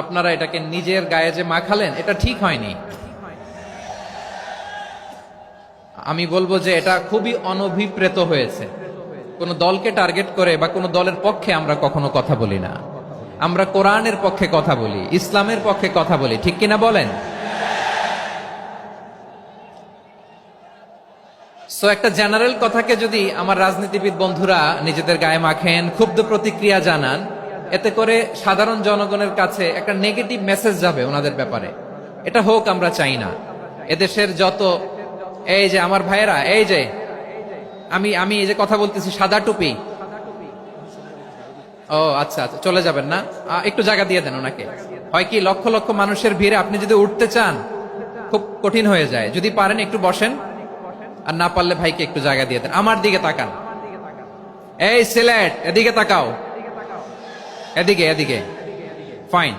আপনারা এটাকে নিজের গায়ে যে মাখালেন, এটা ঠিক হয়নি। আমি বলবো যে এটা খুবই অনভিপ্রেত হয়েছে। কোন দলকে টার্গেট করে বা কোন দলের পক্ষে আমরা কখনো কথা বলি না। আমরা কোরআনের পক্ষে কথা বলি, ইসলামের পক্ষে কথা বলি, ঠিক কিনা বলেন? সো একটা জেনারেল কথাকে যদি আমার রাজনীতিবিদ বন্ধুরা নিজেদের গায়ে মাখেন, ক্ষুব্ধ প্রতিক্রিয়া জানান, এতে করে সাধারণ জনগণের কাছে একটা নেগেটিভ মেসেজ যাবে ওনাদের ব্যাপারে। এটা হোক আমরা চাই না। এদেশের যত এই যে আমার ভাইয়েরা, এই যে আমি আমি এই যে কথা বলতেছি, সাদা টুপি, ও আচ্ছা আচ্ছা, চলে যাবেন না? একটু জায়গা দিয়ে দেন ওনাকে। হয় কি, লক্ষ লক্ষ মানুষের ভিড়ে আপনি যদি উঠতে চান খুব কঠিন হয়ে যায়। যদি পারেন একটু বসেন, আর না পারলে ভাইকে একটু জায়গা দিয়ে দেন। আমার দিকে তাকান, এই সিলেট, এদিকে তাকাও, এদিকে এদিকে, ফাইন।